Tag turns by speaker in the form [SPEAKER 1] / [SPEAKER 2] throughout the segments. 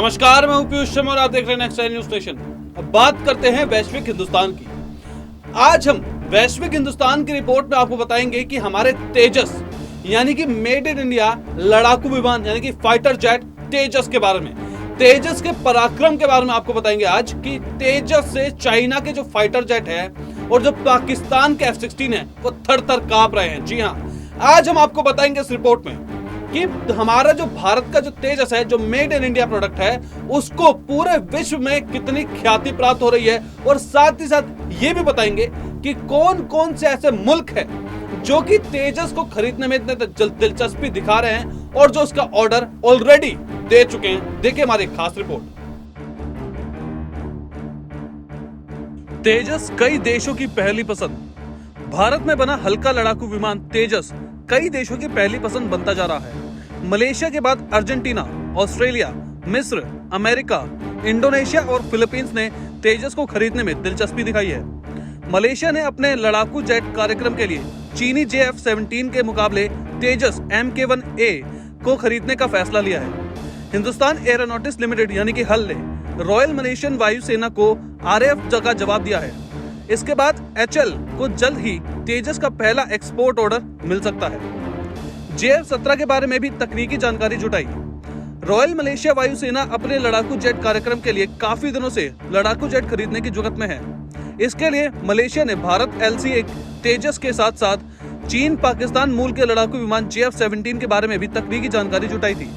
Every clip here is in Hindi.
[SPEAKER 1] नमस्कार, मैं हूं पीयूष शर्मा और आप देख रहे हैं नेक्स्ट न्यूज स्टेशन। अब बात करते हैं वैश्विक हिंदुस्तान की। आज हम वैश्विक हिंदुस्तान की रिपोर्ट में आपको बताएंगे कि हमारे तेजस यानी कि मेड इन इंडिया लड़ाकू विमान यानी कि फाइटर जेट तेजस के बारे में, तेजस के पराक्रम के बारे में आपको बताएंगे आज कि तेजस से चाइना के जो फाइटर जेट है और जो पाकिस्तान के F-16 है वो थर-थर कांप रहे हैं। जी हाँ, आज हम आपको बताएंगे इस रिपोर्ट में कि हमारा जो भारत का जो तेजस है, जो मेड इन इंडिया प्रोडक्ट है, उसको पूरे विश्व में कितनी ख्याति प्राप्त हो रही है और साथ ही साथ ये भी बताएंगे कि कौन कौन से ऐसे मुल्क हैं जो कि तेजस को खरीदने में इतने दिलचस्पी दिखा रहे हैं और जो उसका ऑर्डर ऑलरेडी दे चुके हैं। देखिए हमारी खास रिपोर्ट। तेजस कई देशों की पहली पसंद। भारत में बना हल्का लड़ाकू विमान तेजस कई देशों की पहली पसंद बनता जा रहा है। मलेशिया के बाद अर्जेंटीना, ऑस्ट्रेलिया, मिस्र, अमेरिका, इंडोनेशिया और फिलीपींस ने तेजस को खरीदने में दिलचस्पी दिखाई है। मलेशिया ने अपने लड़ाकू जेट कार्यक्रम के लिए चीनी JF-17 के मुकाबले तेजस MK-1A को खरीदने का फैसला लिया है। हिंदुस्तान एरोनॉटिक्स लिमिटेड यानी कि हल ने रॉयल मलेशियन वायुसेना को RAF का जवाब दिया है। इसके बाद HL को जल्द ही तेजस का पहला एक्सपोर्ट ऑर्डर मिल सकता है। JF-17 के बारे में भी तकनीकी जानकारी जुटाई। रॉयल मलेशिया वायुसेना अपने लड़ाकू जेट कार्यक्रम के लिए काफी दिनों से लड़ाकू जेट खरीदने की जुगत में है। इसके लिए मलेशिया ने भारत LCA तेजस के साथ साथ चीन पाकिस्तान मूल के लड़ाकू विमान JF-17 के बारे में भी तकनीकी जानकारी जुटाई थी।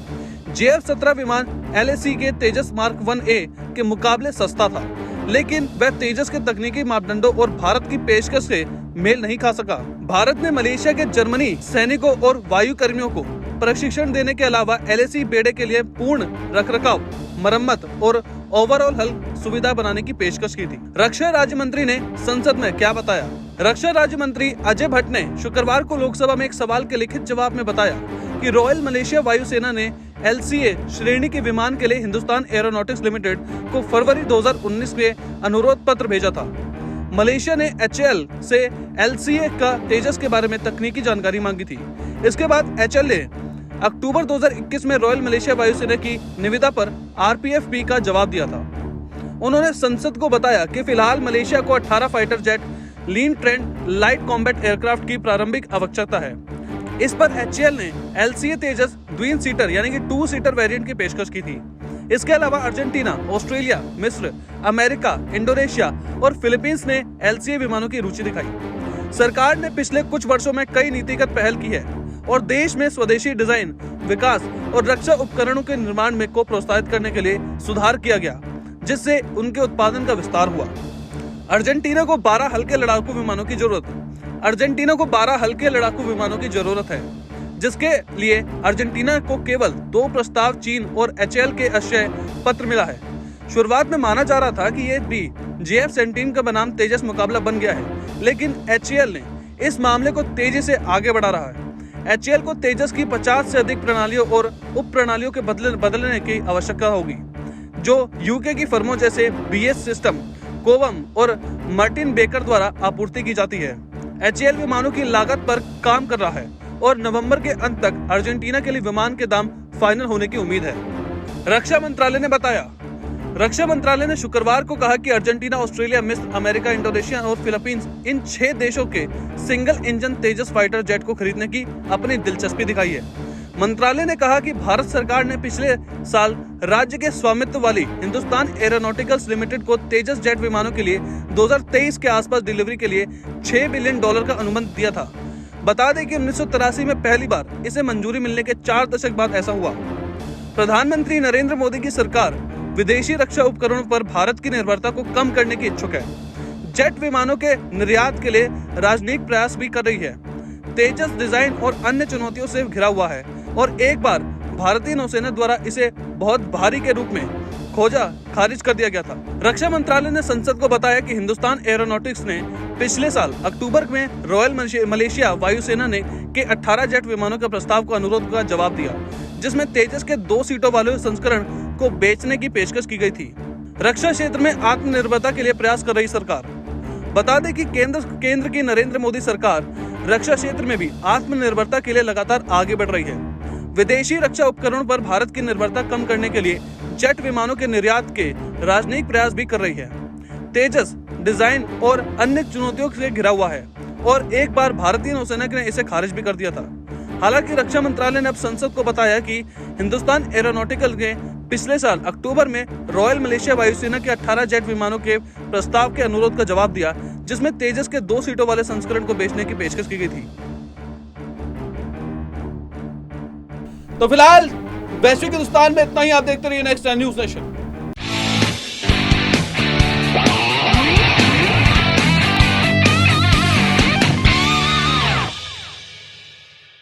[SPEAKER 1] JF-17 विमान LAC के तेजस मार्क 1A के मुकाबले सस्ता था, लेकिन वह तेजस के तकनीकी मापदंडों और भारत की पेशकश से मेल नहीं खा सका। भारत ने मलेशिया के जर्मनी सैनिकों और वायु कर्मियों को प्रशिक्षण देने के अलावा LAC बेड़े के लिए पूर्ण रखरखाव, मरम्मत और ओवरऑल हल सुविधा बनाने की पेशकश की थी। रक्षा राज्य मंत्री ने संसद में क्या बताया? रक्षा राज्य मंत्री अजय भट्ट ने शुक्रवार को लोकसभा में एक सवाल के लिखित जवाब में बताया कि रॉयल मलेशिया वायुसेना ने LCA श्रेणी के विमान के लिए हिंदुस्तान एरोनॉटिक्स लिमिटेड को फरवरी 2019 में अनुरोध पत्र भेजा था। मलेशिया ने HL से LCA का तेजस के बारे में तकनीकी जानकारी मांगी थी। इसके बाद HL ने अक्टूबर 2021 में रॉयल मलेशिया वायुसेना की निविदा पर RPFP का जवाब दिया था। उन्होंने संसद को बताया कि फिलहाल मलेशिया को 18 फाइटर जेट लीन ट्रेंड लाइट कॉम्बैट एयरक्राफ्ट की प्रारंभिक आवश्यकता है। इस पर HCL ने LCA तेजस द्विन सीटर यानी कि 2 सीटर वेरिएंट की पेशकश की थी। इसके अलावा अर्जेंटीना, ऑस्ट्रेलिया, मिस्र, अमेरिका, इंडोनेशिया और फिलीपींस ने LCA विमानों की रुचि दिखाई। सरकार ने पिछले कुछ वर्षों में कई नीतिगत पहल की है और देश में स्वदेशी डिजाइन, विकास और रक्षा उपकरणों के निर्माण में को प्रोत्साहित करने के लिए सुधार किया गया, जिससे उनके उत्पादन का विस्तार हुआ। अर्जेंटीना को 12 हल्के लड़ाकू विमानों की जरूरत है, जिसके लिए अर्जेंटीना को केवल 2 प्रस्ताव चीन और HL के आश्रय पत्र मिला है। शुरुआत में माना जा रहा था कि ये भी JF-17 का बनाम तेजस मुकाबला बन गया है, लेकिन HCL ने इस मामले को तेजी से आगे बढ़ा रहा है। HCL को तेजस की 50 से अधिक प्रणालियों और उप प्रणालियों के बदलने की आवश्यकता होगी, जो UK की फर्मों जैसे BS सिस्टम, कोवम और मार्टिन बेकर द्वारा आपूर्ति की जाती है। HCL विमानों की लागत पर काम कर रहा है और नवंबर के अंत तक अर्जेंटीना के लिए विमान के दाम फाइनल होने की उम्मीद है। रक्षा मंत्रालय ने शुक्रवार को कहा कि अर्जेंटीना, ऑस्ट्रेलिया, मिस्र, अमेरिका, इंडोनेशिया और फिलीपींस इन 6 देशों के सिंगल इंजन तेजस फाइटर जेट को खरीदने की अपनी दिलचस्पी दिखाई है। मंत्रालय ने कहा कि भारत सरकार ने पिछले साल राज्य के स्वामित्व वाली हिंदुस्तान एरोनॉटिक्स लिमिटेड को तेजस जेट विमानों के लिए 2023 के आसपास डिलीवरी के लिए $6 बिलियन का अनुबंध दिया था। बता दें कि 1983 में पहली बार इसे मंजूरी मिलने के 4 दशक बाद ऐसा हुआ। प्रधानमंत्री नरेंद्र मोदी की सरकार विदेशी रक्षा उपकरणों पर भारत की निर्भरता को कम करने की इच्छुक है। जेट विमानों के निर्यात के लिए राजनीतिक प्रयास भी कर रही है। तेजस डिजाइन और अन्य चुनौतियों से घिरा हुआ है और एक बार भारतीय नौसेना द्वारा इसे बहुत भारी के रूप में खारिज कर दिया गया था। रक्षा मंत्रालय ने संसद को बताया कि हिंदुस्तान एरोनॉटिक्स ने पिछले साल अक्टूबर में रॉयल मलेशिया वायुसेना ने के 18 जेट विमानों के प्रस्ताव को अनुरोध का जवाब दिया, जिसमें तेजस के 2 सीटों वाले संस्करण को बेचने की पेशकश की गई थी। रक्षा क्षेत्र में आत्मनिर्भरता के लिए प्रयास कर रही सरकार। बता दें कि केंद्र की नरेंद्र मोदी सरकार रक्षा क्षेत्र में भी आत्मनिर्भरता के लिए लगातार आगे बढ़ रही है। विदेशी रक्षा उपकरणों पर भारत की निर्भरता कम करने के लिए जेट विमानों के निर्यात के राजनयिक प्रयास भी कर रही है। तेजस डिजाइन और अन्य चुनौतियों से घिरा हुआ है और एक बार भारतीय नौसेना ने इसे खारिज भी कर दिया था। हालांकि रक्षा मंत्रालय ने अब संसद को बताया कि हिंदुस्तान एरोनॉटिकल ने पिछले साल अक्टूबर में रॉयल मलेशिया वायुसेना के 18 जेट विमानों के प्रस्ताव के अनुरोध का जवाब दिया, जिसमें तेजस के 2 सीटों वाले संस्करण को बेचने की पेशकश की गई थी। तो फिलहाल वैश्विक हिंदुस्तान में इतना ही। आप देखते रहिए नेक्स्ट न्यूज नेशन।